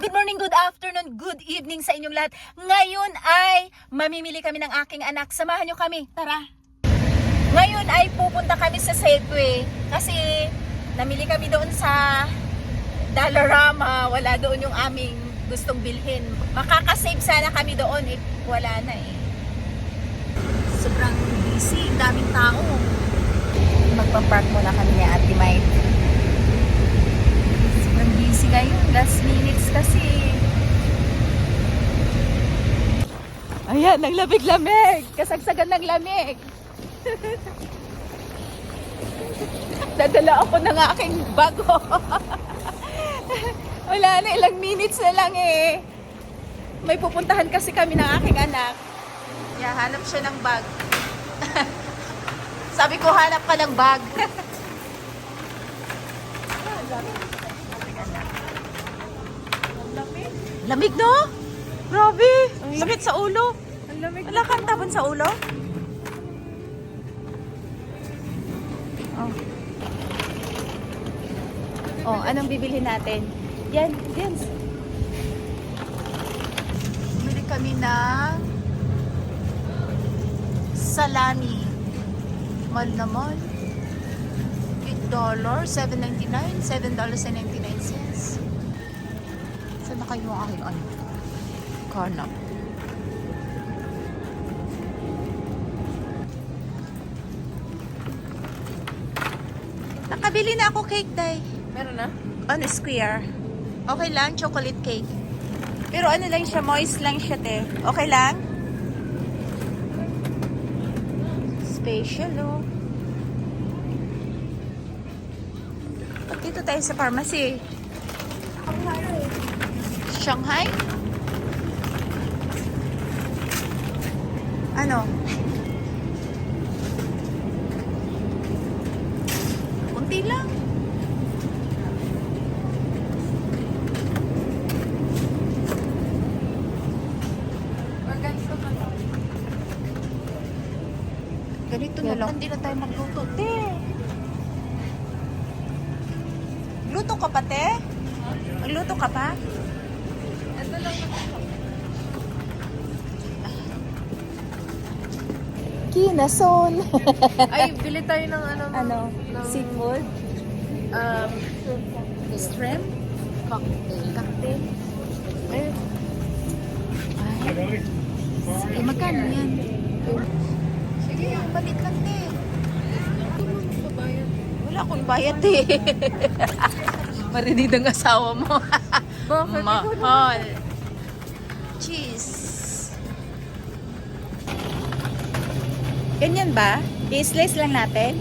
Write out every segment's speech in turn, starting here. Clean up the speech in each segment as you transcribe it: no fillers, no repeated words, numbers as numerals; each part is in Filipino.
Good morning, good afternoon, good evening sa inyong lahat. Ngayon ay mamimili kami ng aking anak. Samahan nyo kami. Tara. Ngayon ay pupunta kami sa Safeway kasi namili kami doon sa Dollarama. Wala doon yung aming gustong bilhin. Makakasave sana kami doon eh. Wala na eh. Sobrang busy. Daming tao. Magpa-park muna kami ni Ate May. Sobrang busy ngayon. Last minutes kasi. Ayan, naglamig-lamig. Kasagsagan ng lamig. Dadala ako ng aking bago. Wala na, ilang minutes na lang eh. May pupuntahan kasi kami ng aking anak. Yeah, hanap siya ng bag. Sabi ko, hanap ka ng bag. Lamig, no? Grabe. Sakit sa ulo. Wala kang tabon sa ulo? Oh. Oh, anong bibilhin natin? Yan, yan. Bili kami ng salami. Mahal na mahal. $8, $7.99, $7.99. Saan na kayo ang aking ano? Karnap. Nakabili na ako cake, Day. Meron na? On a square. Okay lang, chocolate cake. Pero ano lang siya, moist lang siya, te. Okay lang? Special, oh. Pag dito tayo sa pharmacy. Shanghai? Ano? Kunti lang. Ganito na lang. Hindi na tayo magluto, te. Luto ka pa, te? Magluto ka pa? Ito lang naman. Kinason. Ay, bili tayo ng ano? Ano? Ng, Seafood? Shrimp? Cocktail? Ayun. Ay. Sige, magkano yan? Sige, palit lang, te. Wala akong bayad, te. Marinig ang asawa mo. Bakit? Mahal. Cheese. Ganyan ba? I-slice lang natin?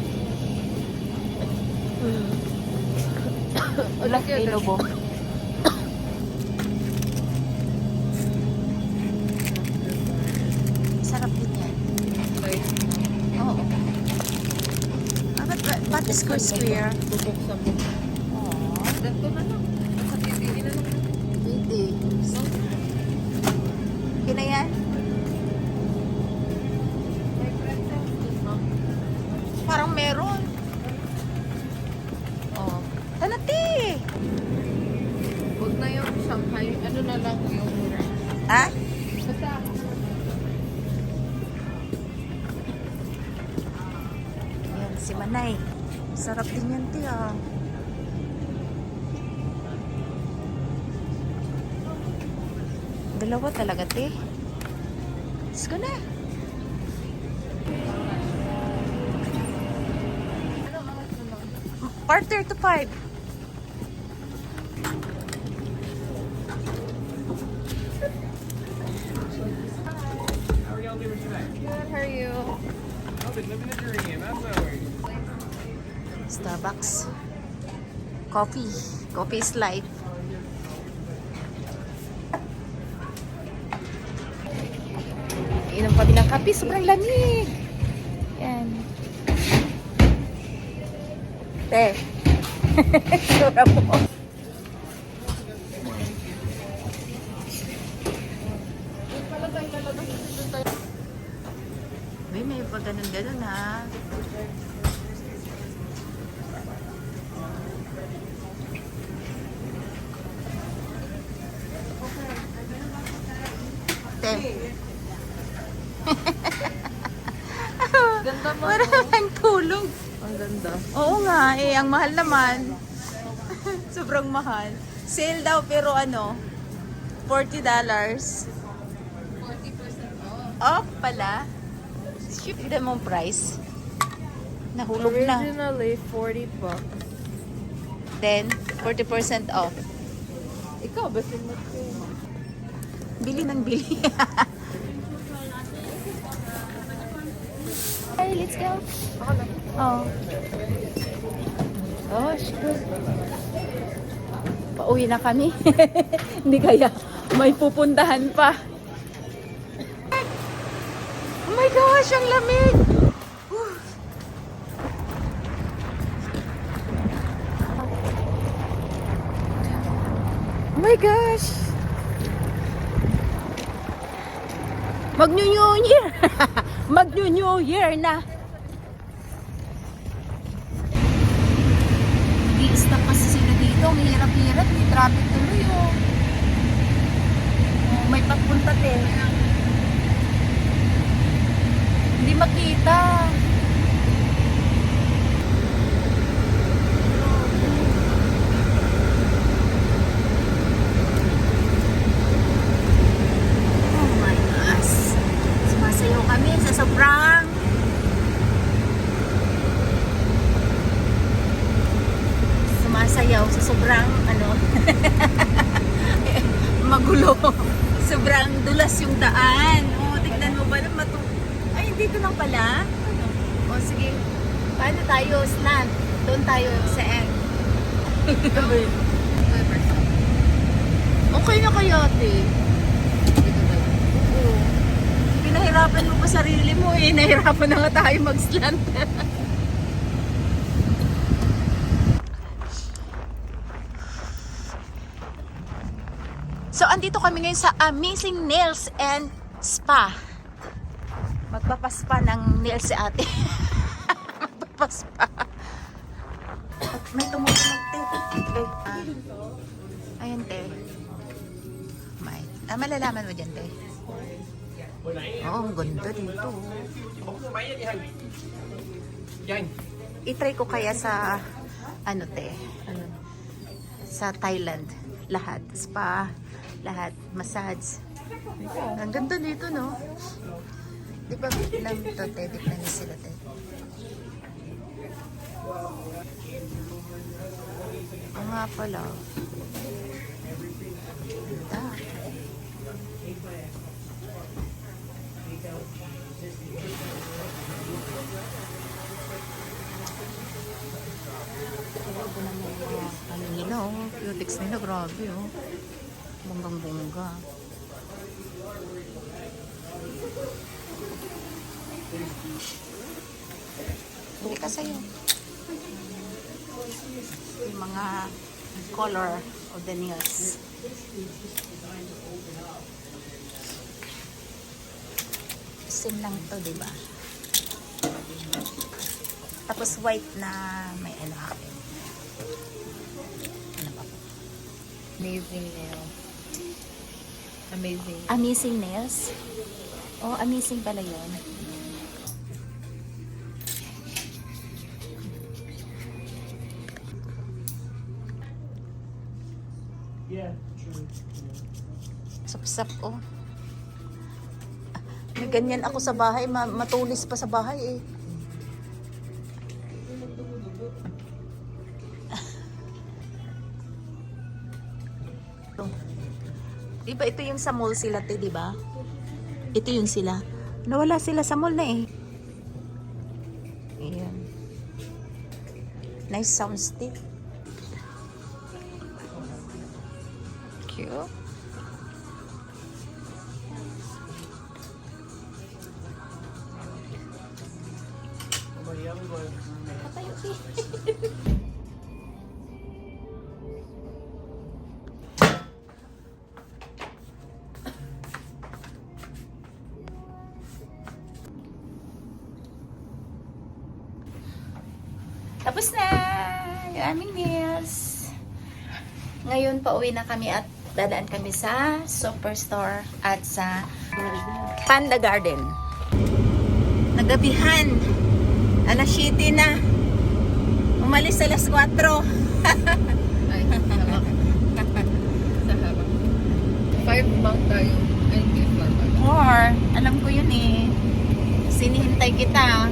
Ulang kilo mo. Sarap din yan. Okay. Oo. Ba't square? Bubok sa buka. Oo. Ganito na lang. Katitihin na lang. Pwede. Kina yan? May pretzel. Parang meron. Oh. Tanati! Huwag na yung Shanghai. Ano na lang yung mura. Ha? Basta. Ayan, si Manay. Sarap din yan, te, ah. Dalawa talaga, te. Let's go na. Quarter to 5. How are y'all doing today? Good, how are you? I've been living the dream. That's no worries. Starbucks. Coffee. Coffee is life. Inom kami ng kape. Sobrang lamig. Yan. Te. Sura mo. May pa ganun-ganun ha. te. Ganda mo. Maraming tulog. Ang ganda. Oo nga, eh, ang mahal naman. Sobrang mahal. Sale daw, pero ano, $40. 40% off. Off pala. Ship din mong price. Nahulog na. Originally, $40. Then, 40% off. Ikaw, basin mo ito. Bili ng bili. Hey, let's go. Oh. Gosh, good. Pauwi na kami. Hindi kaya may pupuntahan pa. Oh my gosh, ang lamig. Whew. Oh my gosh. Mag-New Year. Mag-New Year na. Di-stop kasi sila dito. Ang hirap-hirap. May traffic tuloy oh. Oh, may papunta din. Hindi makita. Oh my gosh. Sumasayaw kami sa sobrang ano magulo. Sobrang dulas yung daan. Oh, tignan mo ba ay, dito lang pala. Oh, sige. Paano tayo? Slant. Doon tayo sa end. Okay na kaya, ate? Oo. Pinahirapan mo pa sarili mo eh. Nahirapan na nga tayo mag-slant. So, andito kami ngayon sa Amazing Nails and Spa. Magpapaspa ng nails si ate. Magpapaspa. May tumutunog, te. Ayan, te. May. Malalaman mo dyan, te. Oo, ang ganda dito. I-try ko kaya sa ano, te. Sa Thailand. Lahat. Spa. Lahat. Massage. Ang ganda dito, no? Di ba Vietnam to, te? Vietnamese sila, te. Oo nga pala. Ganda. Ano nila, oh. Cutics nila, grabe, oh. Bonggang-bongga. Hindi ka sa'yo. Yung mga color of the nails. Same lang to, diba? Tapos white na may ano happen. Ano pa po? Amazing nail. Amazing. Amazing nails? Oh, amazing pala yun. Yeah, true. Sapsap, oh. May ganyan ako sa bahay. Matulis pa sa bahay, eh. Diba ito yung sa mall sila, te, diba? Ito yung sila. Nawala sila sa mall na, eh. Ayan. Nice soundstick. Cute. Tapos na yung aming meals. Ngayon, pauwi na kami at Dadaan kami sa Superstore at sa Panda Garden. Nagabihan. Alas 7 na. Umalis alas 4. Ay, harap. Sa harap. 5 bang tayo? Ay, hindi, 4 pala. Or, alam ko yun eh. Sinihintay kita.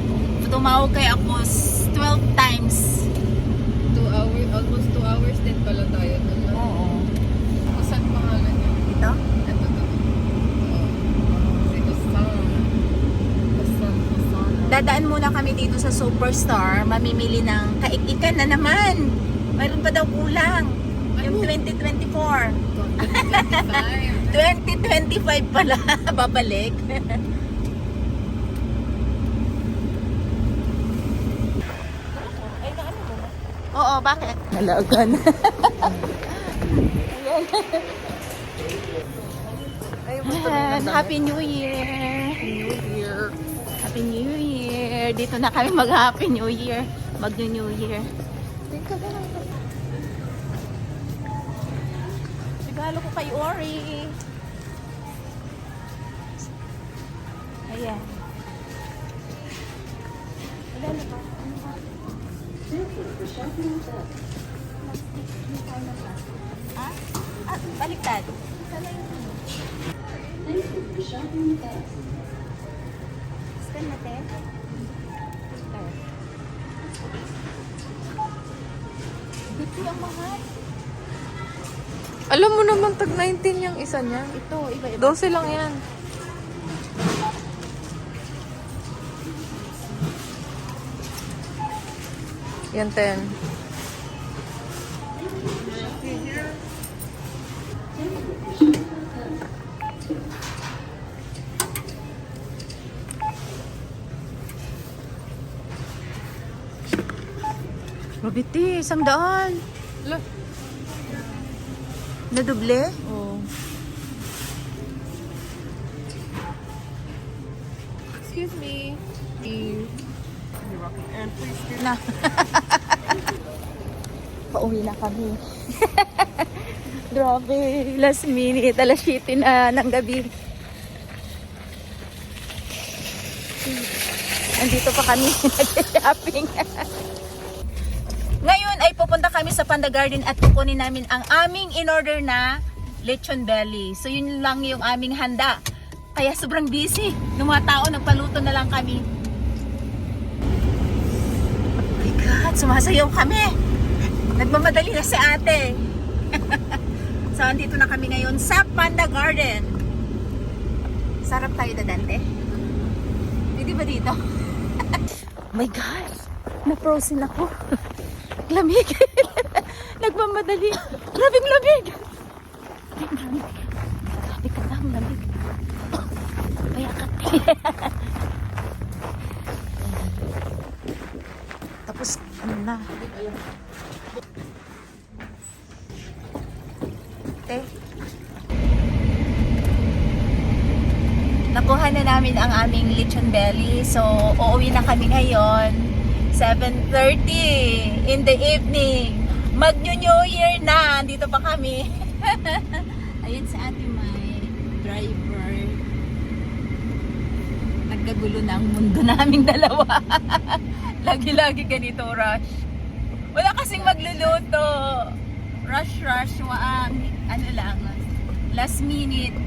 Tumawag kay ako 12 times. 2 hours, almost 2 hours din pala tayo. Oo. Saan pangalan niya? Ito? Ito to. Si Hassan. Dadaan muna kami dito sa Superstore. Mamimili ng kaikikan na naman. Mayroon pa daw kulang. Yung 2024. 25. 2025 pala. Babalik. Oo, bakit? Nalagan. Ayan, Happy New Year! New Year. Happy New Year! Dito na kami mag-Happy New Year. Mag-New Year. Regalo ko kay Ori. Ayan. Regalo ko. Ha? Ah, baliktad. Scan natin. Dito yung mahal. Alam mo naman, tag 19 yung isa niya. Ito, iba-iba. 12 lang yan. Yan 10. Mabiti, 100. Lo. Nadoble? Oh. Excuse me. Na. Pauwi na kami. Grabe, last minute, alas 7 na ng gabi. Andito pa kami nag-shopping. Ngayon ay pupunta kami sa Panda Garden at kukunin namin ang aming in-order na lechon belly. So yun lang yung aming handa. Kaya sobrang busy. Yung mga tao, nagpaluto na lang kami. Oh my God, sumasayaw kami. Nagmamadali na si ate. So andito na kami ngayon sa Panda Garden. Sarap tayo dadante. Hindi ba dito? Oh my God, na-frozen ako. Lamig. Nagmamadali. Grabing lamig. Grabe ka lang, lamig. Kaya ka. Tapos, ano na. Nakuha na namin ang aming lechon belly. So, uuwi na kami ngayon. 7:30 in the evening. Mag-New Year na. Dito pa kami. Ayun si ate may driver. Nagkagulo na ang mundo naming dalawa. Lagi-lagi ganito rush. Wala kasing magluluto. Rush. Ano lang. Last minute.